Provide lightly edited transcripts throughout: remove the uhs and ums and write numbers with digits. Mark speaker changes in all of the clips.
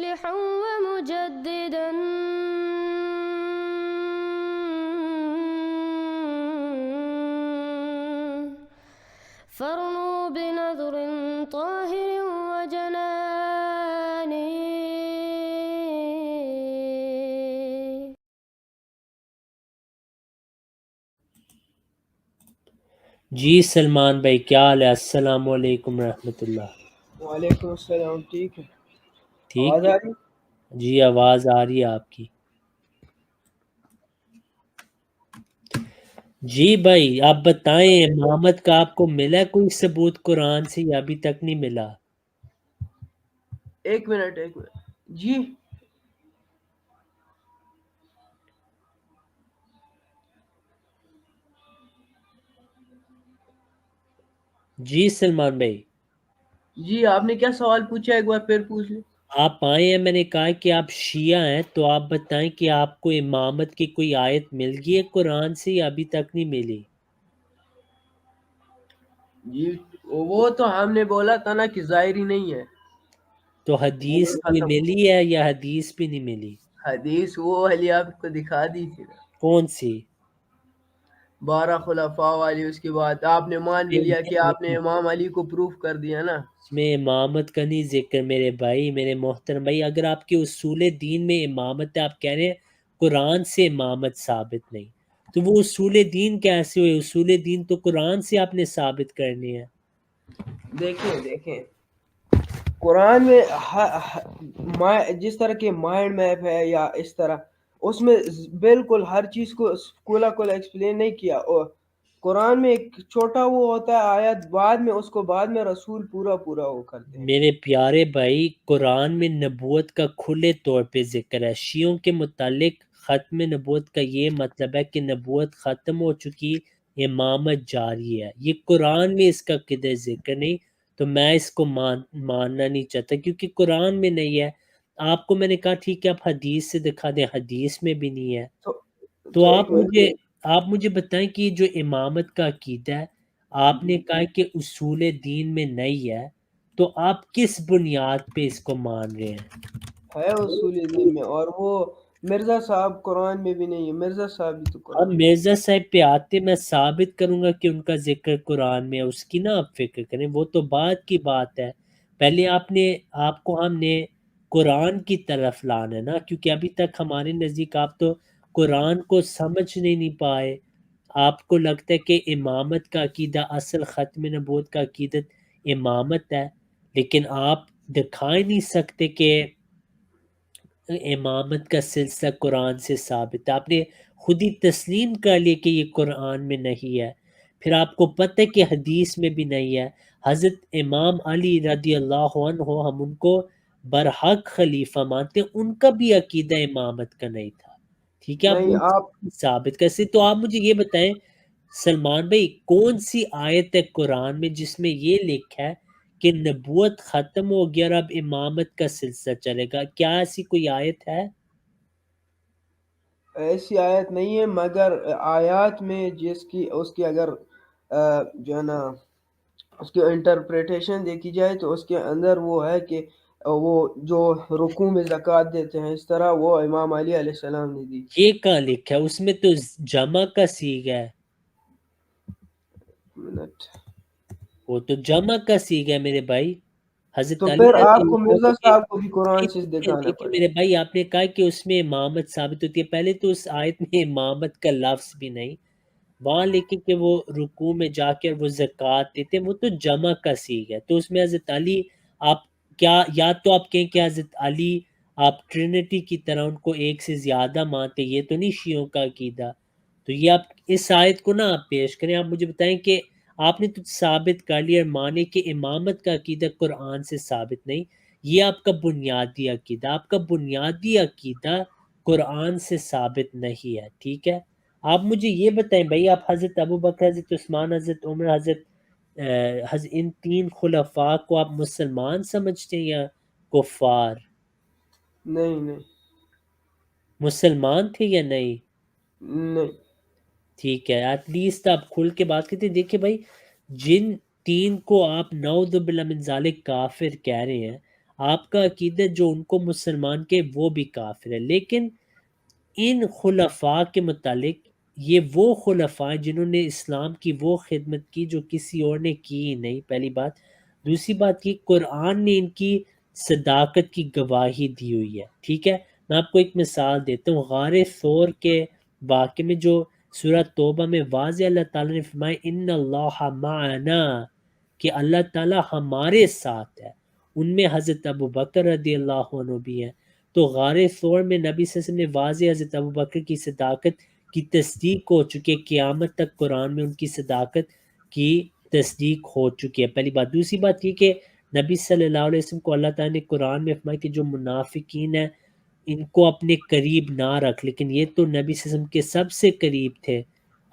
Speaker 1: مصلحا ومجددا فارنوا بنظر طاهر وجنان.
Speaker 2: جی سلمان بھائی کیا حال ہے؟ السلام علیکم رحمۃ اللہ.
Speaker 3: وعلیکم السلام. ٹھیک ہے؟
Speaker 2: ٹھیک
Speaker 3: آواز
Speaker 2: ہے
Speaker 3: آ رہی؟
Speaker 2: جی آواز آ رہی ہے آپ کی. جی بھائی آپ بتائیں امامت کا آپ کو ملا کوئی ثبوت قرآن سے یا ابھی تک نہیں ملا؟
Speaker 3: ایک منٹ. جی
Speaker 2: جی سلمان بھائی
Speaker 3: جی آپ نے کیا سوال پوچھا؟ ایک بار پھر پوچھ لیں.
Speaker 2: آپ آئے ہیں، میں نے کہا کہ آپ شیعہ ہیں تو آپ بتائیں کہ آپ کو امامت کی کوئی آیت مل گئی ہے قرآن سے یا ابھی تک نہیں ملی؟
Speaker 3: جی وہ تو ہم نے بولا تھا نا کہ ظاہری نہیں ہے.
Speaker 2: تو حدیث
Speaker 3: وہ
Speaker 2: کوئی
Speaker 3: ختم.
Speaker 2: ملی ہے یا حدیث بھی نہیں ملی؟
Speaker 3: حدیث وہ علی آپ کو دکھا دی تھی نا،
Speaker 2: کون سی؟
Speaker 3: 12 خلفاء والی. اس کے بعد آپ نے مان بھی لیا کہ آپ نے امام علی کو پروف کر دیا نا.
Speaker 2: اس میں امامت کا نہیں ذکر میرے بھائی، میرے محترم بھائی. اگر آپ کے اصول دین میں امامت ہے، آپ کہہ رہے ہیں قرآن سے امامت ثابت نہیں، تو وہ اصول دین کیسے ہوئے؟ اصول دین تو قرآن سے آپ نے ثابت کرنے ہیں.
Speaker 3: دیکھیں قرآن میں جس طرح کے مائنڈ میپ ہے یا اس طرح، اس میں بالکل ہر چیز کو کھلا ایکسپلین نہیں کیا. اور قرآن میں ایک چھوٹا وہ ہوتا ہے آیت، بعد میں اس کو بعد میں رسول پورا وہ کرتے ہیں.
Speaker 2: میرے پیارے بھائی قرآن میں نبوت کا کھلے طور پہ ذکر ہے. شیعوں کے متعلق ختم نبوت کا یہ مطلب ہے کہ نبوت ختم ہو چکی، امامت جاری ہے. یہ قرآن میں اس کا کدھر ذکر نہیں، تو میں اس کو ماننا نہیں چاہتا کیونکہ قرآن میں نہیں ہے. آپ کو میں نے کہا ٹھیک ہے آپ حدیث سے دکھا دیں، حدیث میں بھی نہیں ہے. تو
Speaker 3: ایک منٹ.
Speaker 2: آپ مجھے بتائیں کہ جو امامت کا عقیدہ ہے، آپ نے کہا کہ اصول دین میں نہیں ہے، تو آپ کس بنیاد پہ اس کو مان رہے ہیں؟
Speaker 3: ہے اصول دین میں، اور وہ مرزا صاحب قرآن میں بھی نہیں ہے. مرزا صاحب بھی تو
Speaker 2: اب
Speaker 3: قرآن میں.
Speaker 2: مرزا صاحب پہ آتے میں ثابت کروں گا کہ ان کا ذکر قرآن میں ہے، اس کی نہ آپ فکر کریں، وہ تو بعد کی بات ہے. پہلے آپ کو ہم نے قرآن کی طرف لانا ہے نا، کیونکہ ابھی تک ہمارے نزدیک آپ تو قرآن کو سمجھ نہیں پائے. آپ کو لگتا ہے کہ امامت کا عقیدہ، اصل ختم نبوت کا عقیدت امامت ہے، لیکن آپ دکھا ہی نہیں سکتے کہ امامت کا سلسلہ قرآن سے ثابت ہے. آپ نے خود ہی تسلیم کر لیا کہ یہ قرآن میں نہیں ہے. پھر آپ کو پتہ ہے کہ حدیث میں بھی نہیں ہے. حضرت امام علی رضی اللہ عنہ ہم ان کو برحق خلیفہ مانتے ہیں، ان کا بھی عقیدہ امامت کا نہیں تھا. ٹھیک ہے، آپ
Speaker 3: نہیں
Speaker 2: ان سے ثابت کیسے؟ تو آپ مجھے یہ بتائیں سلمان بھائی، کون سی آیت ہے قرآن میں جس میں یہ لکھا ہے کہ نبوت ختم ہو گیا اور اب امامت کا سلسلہ چلے گا؟ کیا ایسی کوئی آیت ہے؟
Speaker 3: ایسی آیت نہیں ہے، مگر آیات میں اس کی اگر جو ہے نا اس کی انٹرپریٹیشن دیکھی جائے تو اس کے اندر وہ ہے کہ وہ جو رکوع میں زکوٰۃ دیتے ہیں، اس طرح وہ امام علی علیہ السلام نے دی.
Speaker 2: یہ کہاں لکھا ہے؟ اس میں تو جمع کا صیغہ ہے.
Speaker 3: منٹ.
Speaker 2: وہ تو جمع کا صیغہ ہے میرے بھائی. حضرت
Speaker 3: تو
Speaker 2: علی
Speaker 3: پھر
Speaker 2: رضی
Speaker 3: آپ کو
Speaker 2: اللہ
Speaker 3: مرزا
Speaker 2: عنہ کے
Speaker 3: صاحب کو بھی قرآن سے دکھانا
Speaker 2: دیکھیں
Speaker 3: پڑے.
Speaker 2: میرے بھائی، آپ نے کہا کہ اس میں امامت ثابت ہوتی ہے. پہلے تو اس آیت میں امامت کا لفظ بھی نہیں، وہاں لکھے کہ وہ رکوع میں جا کر وہ زکوٰۃ دیتے، وہ تو جمع کا صیغہ ہے. تو اس میں حضرت علی، آپ کیا یا تو آپ کہیں کہ حضرت علی آپ ٹرینٹی کی طرح ان کو ایک سے زیادہ مانتے، یہ تو نہیں شیعوں کا عقیدہ. تو یہ آپ اس آیت کو نہ آپ پیش کریں. آپ مجھے بتائیں کہ آپ نے تو ثابت کر لیا اور مانے کہ امامت کا عقیدہ قرآن سے ثابت نہیں. یہ آپ کا بنیادی عقیدہ، آپ کا بنیادی عقیدہ قرآن سے ثابت نہیں ہے. ٹھیک ہے، آپ مجھے یہ بتائیں بھائی، آپ حضرت ابوبکر، حضرت عثمان، حضرت عمر، ان تین خلفاء کو آپ مسلمان سمجھتے ہیں یا کفار؟
Speaker 3: نہیں
Speaker 2: مسلمان تھے یا نہیں؟
Speaker 3: نہیں.
Speaker 2: ٹھیک ہے، ایٹ لیسٹ آپ کھل کے بات کرتے ہیں. دیکھیں بھائی، جن تین کو آپ نعوذ باللہ من ذالک کافر کہہ رہے ہیں، آپ کا عقیدہ جو ان کو مسلمان کے وہ بھی کافر ہے، لیکن ان خلفاء کے متعلق یہ وہ خلفاء ہیں جنہوں نے اسلام کی وہ خدمت کی جو کسی اور نے کی ہی نہیں، پہلی بات۔ دوسری بات یہ قرآن نے ان کی صداقت کی گواہی دی ہوئی ہے، ٹھیک ہے۔ میں آپ کو ایک مثال دیتا ہوں، غار ثور کے واقعے میں جو سورہ توبہ میں واضح اللہ تعالیٰ نے فرمایا ان اللہ معنا، کہ اللہ تعالیٰ ہمارے ساتھ ہے، ان میں حضرت ابو بکر رضی اللہ عنہ بھی ہیں۔ تو غار ثور میں نبی صلی اللہ علیہ وسلم نے واضح حضرت ابو بکر کی صداقت کی تصدیق ہو چکی ہے، قیامت تک قرآن میں ان کی صداقت کی تصدیق ہو چکی ہے، پہلی بات۔ دوسری بات یہ کہ نبی صلی اللہ علیہ وسلم کو اللہ تعالیٰ نے قرآن میں فرمایا کہ جو منافقین ہیں ان کو اپنے قریب نہ رکھ، لیکن یہ تو نبی صلی اللہ علیہ وسلم کے سب سے قریب تھے۔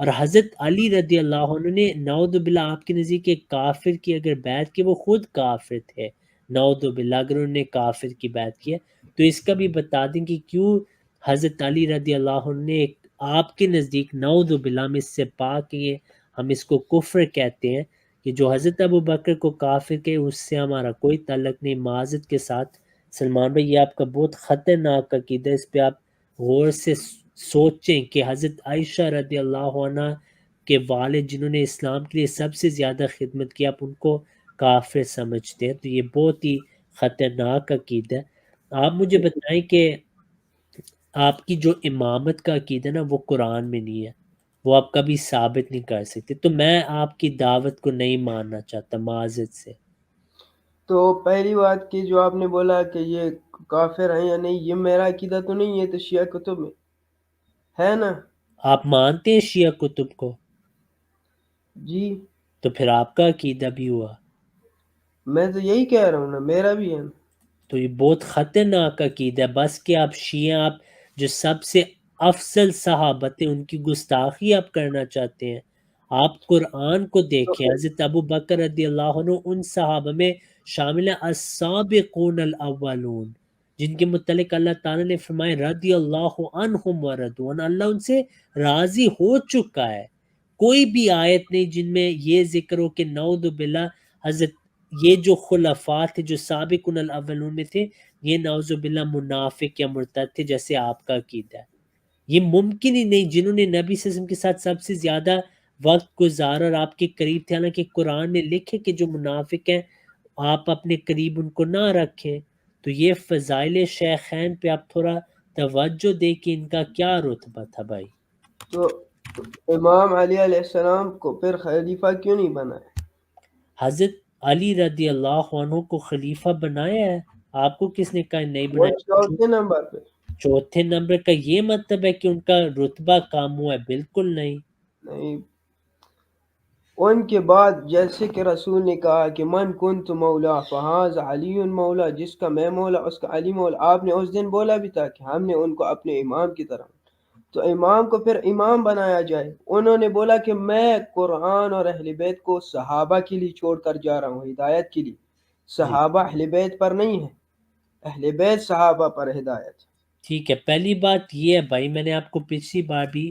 Speaker 2: اور حضرت علی رضی اللہ عنہ نے نعوذ باللہ آپ کے نزدیک ایک کافر کی اگر بیعت کی، وہ خود کافر تھے، نعوذ باللہ اگر انہوں نے کافر کی بیعت کی ہے، تو اس کا بھی بتا دیں کہ کیوں حضرت علی رضی اللہ عنہ نے آپ کے نزدیک نعوذ باللہ میں اس سے پاک یہ ہم اس کو کفر کہتے ہیں کہ جو حضرت ابو بکر کو کافر کے اس سے ہمارا کوئی تعلق نہیں، معذرت کے ساتھ۔ سلمان بھائی یہ آپ کا بہت خطرناک عقیدہ ہے، اس پہ آپ غور سے سوچیں کہ حضرت عائشہ رضی اللہ عنہ کے والد جنہوں نے اسلام کے لیے سب سے زیادہ خدمت کی، آپ ان کو کافر سمجھتے ہیں، تو یہ بہت ہی خطرناک عقیدہ ہے۔ آپ مجھے بتائیں کہ آپ کی جو امامت کا عقیدہ نا وہ قرآن میں نہیں ہے، وہ آپ کبھی ثابت نہیں کر سکتے، تو میں آپ کی دعوت کو نہیں ماننا چاہتا معذرت سے۔
Speaker 3: تو پہلی بات کہ جو آپ نے بولا کہ یہ کافر ہیں یا نہیں، یہ میرا عقیدہ تو نہیں، یہ تو شیعہ کتب میں ہے نا۔
Speaker 2: آپ مانتے ہیں شیعہ کتب کو؟
Speaker 3: جی
Speaker 2: تو پھر آپ کا عقیدہ بھی ہوا۔
Speaker 3: میں تو یہی کہہ رہا ہوں نا، میرا بھی ہے نا۔
Speaker 2: تو یہ بہت خطرناک عقیدہ ہے، بس کہ آپ شیعہ، آپ جو سب سے افضل صحابت ہیں ان کی گستاخی آپ کرنا چاہتے ہیں۔ آپ قرآن کو دیکھیں،
Speaker 3: تو
Speaker 2: حضرت ابو بکر رضی اللہ عنہ ان صحابہ میں شامل ہیں السابقون الاولون، جن کے متعلق اللہ تعالیٰ نے فرمایا رضی اللہ عنہم ورضوان، اللہ ان سے راضی ہو چکا ہے۔ کوئی بھی آیت نہیں جن میں یہ ذکر ہو کہ نعوذ باللہ حضرت یہ جو خلفاء تھے جو سابقون الاولون میں تھے یہ نعوذ باللہ منافق یا مرتد تھے جیسے آپ کا عقیدہ ہے۔ یہ ممکن ہی نہیں، جنہوں نے نبی صلی اللہ علیہ وسلم کے ساتھ سب سے زیادہ وقت گزارا اور آپ کے قریب تھے، حالانکہ قرآن نے لکھے کہ جو منافق ہیں آپ اپنے قریب ان کو نہ رکھیں۔ تو یہ فضائل شیخین پہ آپ تھوڑا توجہ دیں کہ ان کا کیا رتبہ تھا بھائی۔
Speaker 3: تو امام علی علیہ السلام کو پھر خلیفہ کیوں نہیں بنایا؟
Speaker 2: حضرت علی رضی اللہ عنہ کو خلیفہ بنایا ہے، آپ کو کس نے کہا نہیں
Speaker 3: وہ
Speaker 2: بنایا؟
Speaker 3: چوتھے نمبر پہ
Speaker 2: چوتھے نمبر کا یہ مطلب ہے کہ ان کا رتبہ کم ہوا ہے؟ بالکل نہیں۔
Speaker 3: نہیں، ان کے بعد جیسے کہ رسول نے کہا کہ من کنت مولا فہذا علی مولا، جس کا میں مولا اس کا علی مولا، آپ نے اس دن بولا بھی تھا کہ ہم نے ان کو اپنے امام کی طرح، تو امام کو پھر امام بنایا جائے۔ انہوں نے بولا کہ میں قرآن اور اہل بیت کو صحابہ کے لیے چھوڑ کر جا رہا ہوں، ہدایت کے لیے،
Speaker 2: جی
Speaker 3: صحابہ اہل بیت پر نہیں ہے، اہل بیت صحابہ پر ہدایت۔
Speaker 2: ٹھیک ہے، پہلی بات یہ ہے بھائی، میں نے آپ کو پچھلی بار بھی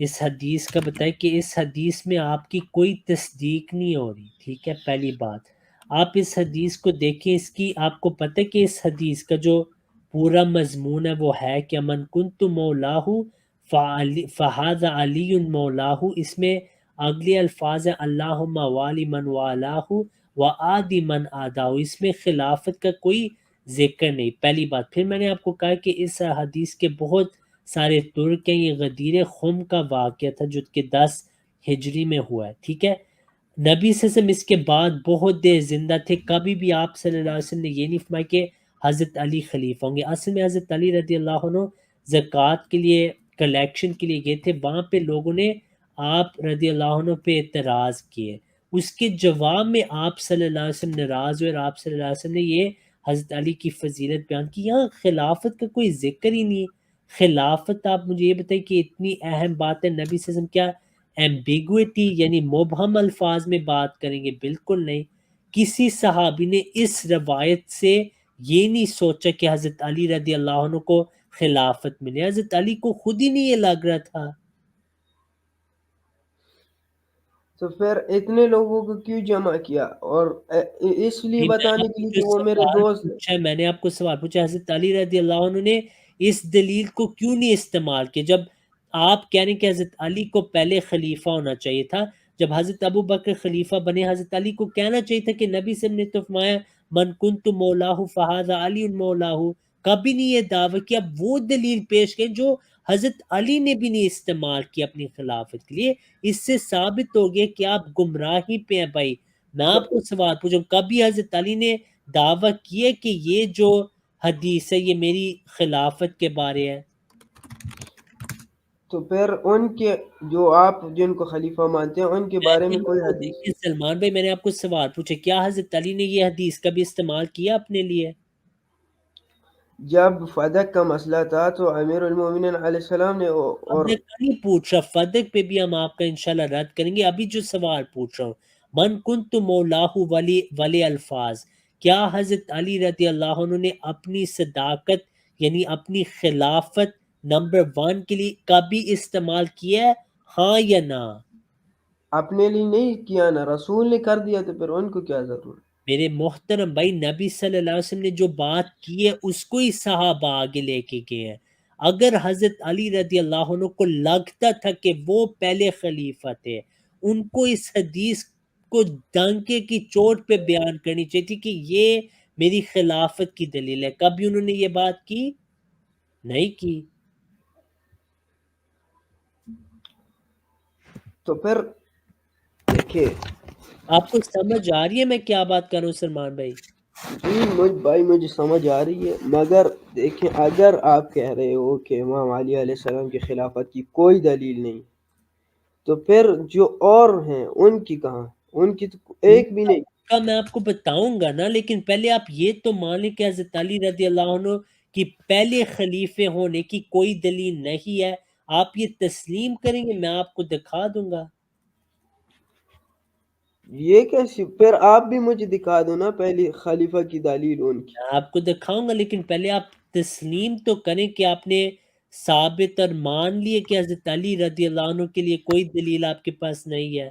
Speaker 2: اس حدیث کا بتایا کہ اس حدیث میں آپ کی کوئی تصدیق نہیں ہو رہی، ٹھیک ہے۔ پہلی بات آپ اس حدیث کو دیکھیں، اس کی آپ کو پتہ ہے کہ اس حدیث کا جو پورا مضمون ہے وہ ہے کہ من کنت مولاہ فہذا علی مولاہ، اس میں اگلے الفاظ ہیں اللہم والی من والاہ و آدی من آداہ، اس میں خلافت کا کوئی ذکر نہیں، پہلی بات۔ پھر میں نے آپ کو کہا کہ اس حدیث کے بہت سارے ترک ہیں، یہ غدیر خم کا واقعہ تھا جو کہ 10 ہجری میں ہوا ہے، ٹھیک ہے۔ نبی صلی اللہ علیہ وسلم اس کے بعد بہت دیر زندہ تھے، کبھی بھی آپ صلی اللہ علیہ وسلم نے یہ نہیں فرمایا کہ حضرت علی خلیفہ ہوں گے۔ اصل میں حضرت علی رضی اللہ عنہ زکوٰۃ کے لیے کلیکشن کے لیے گئے تھے، وہاں پہ لوگوں نے آپ رضی اللہ عنہ پہ اعتراض کیے، اس کے جواب میں آپ صلی اللہ علیہ وسلم ناراض ہوئے اور آپ صلی اللہ علیہ وسلم نے یہ حضرت علی کی فضیلت بیان کی۔ یہاں خلافت کا کوئی ذکر ہی نہیں۔ خلافت آپ مجھے یہ بتائیں کہ اتنی اہم بات ہے، نبی صلی اللہ علیہ وسلم کیا ایمبیگوٹی یعنی مبہم الفاظ میں بات کریں گے؟ بالکل نہیں۔ کسی صحابی نے اس روایت سے یہ نہیں سوچا کہ حضرت علی رضی اللہ عنہ کو خلافت ملے، حضرت علی کو خود ہی نہیں یہ لگ رہا تھا۔
Speaker 3: تو پھر اتنے لوگوں کو کیوں جمع کیا؟ اور اس لیے
Speaker 2: نہیں، میں
Speaker 3: بتانے
Speaker 2: آپ
Speaker 3: کے
Speaker 2: کو
Speaker 3: لیے
Speaker 2: جو
Speaker 3: کہ وہ میرے
Speaker 2: سوال
Speaker 3: دوست ہیں؟
Speaker 2: پوچھا ہے، میں نے آپ کو سوال پوچھا حضرت علی رضی اللہ عنہ نے اس دلیل کو کیوں نہیں استعمال کیا؟ جب آپ کہہ رہے ہیں کہ حضرت علی کو پہلے خلیفہ ہونا چاہیے تھا، جب حضرت ابو بکر خلیفہ بنے، حضرت علی کو کہنا چاہیے تھا کہ نبی صلی اللہ علیہ وسلم نے تو فرمایا من کنت مولاہ فہذا علی مولاہ، کبھی نہیں یہ دعویٰ کیا۔ وہ دلیل پیش کریں جو حضرت علی نے بھی نہیں استعمال کیا اپنی خلافت کے لیے۔ اس سے ثابت ہو گیا کہ آپ گمراہی پہ ہیں بھائی۔ میں آپ کو سوال پوچھوں، کبھی حضرت علی نے دعویٰ کیا کہ یہ جو حدیث ہے یہ میری خلافت کے بارے ہے؟
Speaker 3: تو پھر ان کے جو آپ جن کو خلیفہ مانتے ہیں ان کے بارے
Speaker 2: میں
Speaker 3: میں
Speaker 2: نے
Speaker 3: کوئی
Speaker 2: آپ کو
Speaker 3: حدیث
Speaker 2: دیکھیں سلمان بھائی، میں نے آپ کو سوال پوچھا کیا حضرت علی نے یہ حدیث کبھی استعمال کیا اپنے لیے؟
Speaker 3: جب فدق کا مسئلہ تھا تو امیر المومنین علیہ السلام نے اور
Speaker 2: فدق کا نہیں پوچھ رہا، فدق پہ بھی ہم آپ کا انشاءاللہ رد کریں گے۔ ابھی جو سوال پوچھ رہا ہوں، من کنت مولاہ ولی الفاظ، کیا حضرت علی رضی اللہ عنہ نے اپنی صداقت یعنی اپنی خلافت نمبر 1 کے لیے کبھی استعمال کیا ہے، ہاں یا نہ؟
Speaker 3: اپنے لیے نہیں کیا نا، رسول نے کر دیا تو پھر ان کو کیا ضرورت؟
Speaker 2: میرے محترم بھائی، نبی صلی اللہ علیہ وسلم نے جو بات کی ہے اس کو ہی صحابہ آگے لے کے گئے ہیں۔ اگر حضرت علی رضی اللہ عنہ کو لگتا تھا کہ وہ پہلے خلیفہ تھے، ان کو اس حدیث کو ڈنکے کی چوٹ پہ بیان کرنی چاہیے تھی کہ یہ میری خلافت کی دلیل ہے۔ کبھی انہوں نے یہ بات کی نہیں کی۔
Speaker 3: تو پھر دیکھیں،
Speaker 2: آپ کو سمجھ آ رہی ہے میں کیا بات کر رہا ہوں سلمان بھائی؟
Speaker 3: جی بھائی مجھے سمجھ آ رہی ہے، مگر دیکھیں اگر آپ کہہ رہے ہو کہ امام علی علیہ السلام کی خلافت کی کوئی دلیل نہیں، تو پھر جو اور ہیں ان کی کہاں؟ ان کی تو
Speaker 2: ان
Speaker 3: ایک بھی نہیں۔
Speaker 2: کا میں آپ کو بتاؤں گا نا، لیکن پہلے آپ یہ تو مان لیں کہ حضرت علی رضی اللہ عنہ کی پہلے خلیفے ہونے کی کوئی دلیل نہیں ہے۔ آپ یہ تسلیم کریں گے، میں آپ کو دکھا دوں گا۔
Speaker 3: یہ کیسی؟ پھر آپ بھی مجھے دکھا دو نا پہلی خلیفہ کی دلیل ان کی۔
Speaker 2: میں آپ کو دکھاؤں گا، لیکن پہلے آپ تسلیم تو کریں کہ آپ نے ثابت اور مان لیے کہ حضرت علی رضی اللہ عنہ کے لیے کوئی دلیل آپ کے پاس نہیں ہے۔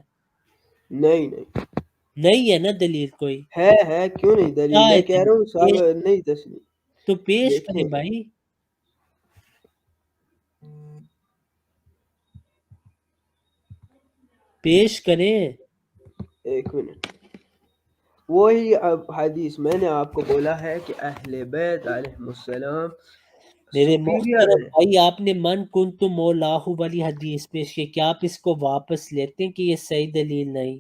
Speaker 3: نہیں نہیں،
Speaker 2: نہیں ہے نا دلیل کوئی؟
Speaker 3: ہے کیوں نہیں
Speaker 2: کیا
Speaker 3: دلیل؟
Speaker 2: ہے
Speaker 3: میں کہہ رہا
Speaker 2: دلیل؟
Speaker 3: ہوں صاحب
Speaker 2: پیش
Speaker 3: نہیں تسلیم۔
Speaker 2: تو پیش کریں
Speaker 3: دیکھیں
Speaker 2: بھائی، پیش کریں۔
Speaker 3: ایک منٹ، وہی اب حدیث میں نے آپ کو بولا ہے کہ اہل بیت علیہ السلام
Speaker 2: میرے
Speaker 3: سپیریئر
Speaker 2: محترم
Speaker 3: ہیں۔
Speaker 2: بھائی، آپ نے من کنتم مولاہ والی حدیث پیش کی، کیا آپ اس کو واپس لیتے ہیں کہ یہ صحیح دلیل نہیں؟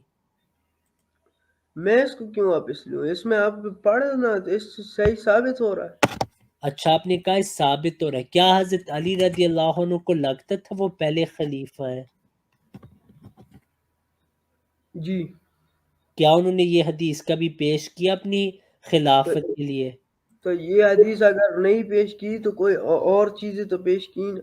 Speaker 3: میں اس کو کیوں واپس لوں؟ اس میں آپ پڑھنا، اس سے صحیح ثابت ہو رہا ہے۔
Speaker 2: اچھا، آپ نے کہا اس ثابت ہو رہا ہے، کیا حضرت علی رضی اللہ عنہ کو لگتا تھا وہ پہلے خلیفہ ہیں؟
Speaker 3: جی،
Speaker 2: کیا انہوں نے یہ حدیث کبھی پیش کیا اپنی
Speaker 3: تو
Speaker 2: خلافت کے لیے؟
Speaker 3: تو یہ حدیث اگر نہیں پیش کی تو کوئی اور چیزیں تو پیش کی نا۔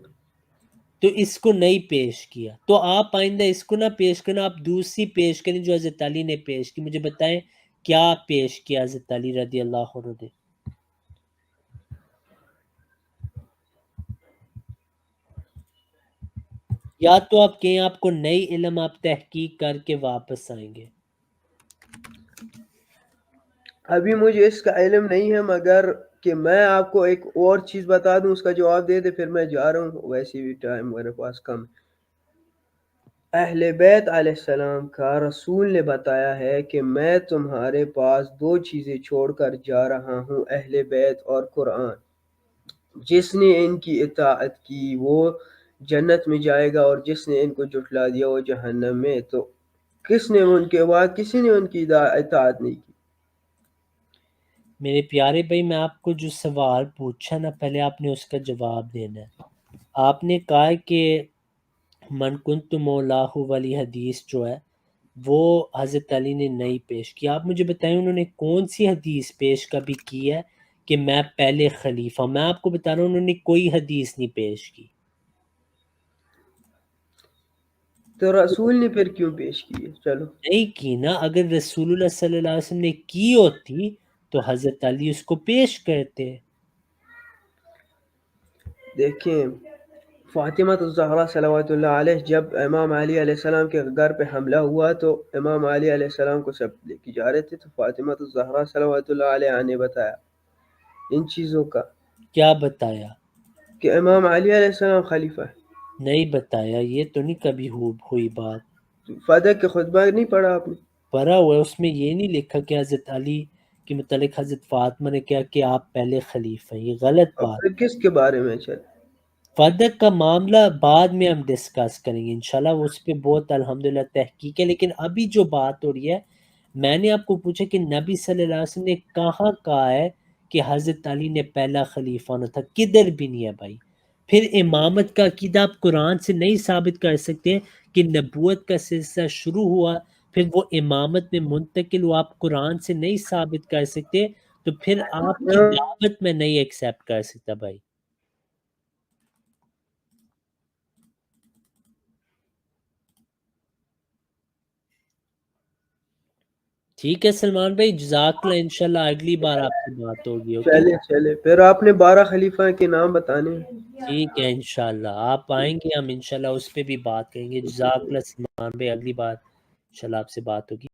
Speaker 2: تو اس کو نہیں پیش کیا، تو آپ آئندہ اس کو نہ پیش کرنا، آپ دوسری پیش کریں جو حضرت علی نے پیش کی۔ مجھے بتائیں کیا پیش کیا حضرت علی رضی اللہ عنہ نے؟ یا تو آپ کہیں آپ کو نئی علم آپ تحقیق کر کے واپس آئیں گے۔
Speaker 3: ابھی مجھے اس کا علم نہیں ہے، مگر کہ میں آپ کو ایک اور چیز بتا دوں، اس کا جواب دے دے، پھر میں جا رہا ہوں، ویسے بھی ٹائم میرے پاس کم ہے۔ اہل بیت علیہ السلام کا رسول نے بتایا ہے کہ میں تمہارے پاس 2 چیزیں چھوڑ کر جا رہا ہوں، اہل بیت اور قرآن۔ جس نے ان کی اطاعت کی وہ جنت میں جائے گا، اور جس نے ان کو جھٹلا دیا وہ جہنم میں۔ تو کسی نے ان کی اطاعت نہیں کی۔
Speaker 2: میرے پیارے بھائی، میں آپ کو جو سوال پوچھا نا، پہلے آپ نے اس کا جواب دینا ہے۔ آپ نے کہا ہے کہ من کنت مولاہ والی حدیث جو ہے وہ حضرت علی نے نہیں پیش کی۔ آپ مجھے بتائیں انہوں نے کون سی حدیث پیش کبھی کی ہے کہ میں پہلے خلیفہ؟ میں آپ کو بتا رہا ہوں انہوں نے کوئی حدیث نہیں پیش کی۔
Speaker 3: تو رسول نے پھر کیوں پیش کی ہے؟ چلو،
Speaker 2: نہیں کی نا، اگر رسول اللہ صلی اللہ علیہ وسلم نے کی ہوتی تو حضرت علی اس کو پیش کرتے۔
Speaker 3: دیکھیں فاطمہ الزہرا صلوات اللہ علیہ جب امام علی علیہ السلام کے گھر پہ حملہ ہوا تو امام علی علیہ السلام کو سب لے کے جا رہے تھے، تو فاطمہ الزہرا صلوات اللہ علیہ نے بتایا ان چیزوں کا
Speaker 2: کیا بتایا؟
Speaker 3: کہ امام علی علیہ السلام خلیفہ ہے۔
Speaker 2: نہیں بتایا، یہ تو نہیں کبھی ہوئی بات۔
Speaker 3: فدق کے خطبہ نہیں پڑھا آپ نے؟
Speaker 2: پڑھا ہوا ہے، اس میں یہ نہیں لکھا کہ حضرت علی کے متعلق حضرت فاطمہ نے کیا کہ آپ پہلے خلیفہ ہیں، یہ غلط
Speaker 3: اور
Speaker 2: بات۔
Speaker 3: پھر کس کے بارے میں چل؟
Speaker 2: فدق کا معاملہ بعد میں ہم ڈسکس کریں گے انشاءاللہ، اس پہ بہت الحمدللہ تحقیق ہے، لیکن ابھی جو بات ہو رہی ہے، میں نے آپ کو پوچھا کہ نبی صلی اللہ علیہ وسلم نے کہاں کہا ہے کہ حضرت علی نے پہلا خلیفہ ہونا تھا؟ کدھر بھی نہیں ہے بھائی۔ پھر امامت کا عقیدہ آپ قرآن سے نہیں ثابت کر سکتے کہ نبوت کا سلسلہ شروع ہوا پھر وہ امامت میں منتقل ہوا، آپ قرآن سے نہیں ثابت کر سکتے تو پھر آپ کی دعوت میں نہیں ایکسیپٹ کر سکتا بھائی۔ ٹھیک ہے سلمان بھائی، جزاک اللہ، انشاءاللہ اگلی بار آپ سے بات ہوگی، اوکے؟
Speaker 3: چلے پھر آپ نے 12 خلیفہ کے نام بتانے ہیں۔
Speaker 2: ٹھیک ہے انشاءاللہ، آپ آئیں گے ہم انشاءاللہ اس پہ بھی بات کریں گے۔ جزاک اللہ سلمان بھائی، اگلی بار انشاءاللہ آپ سے بات ہوگی۔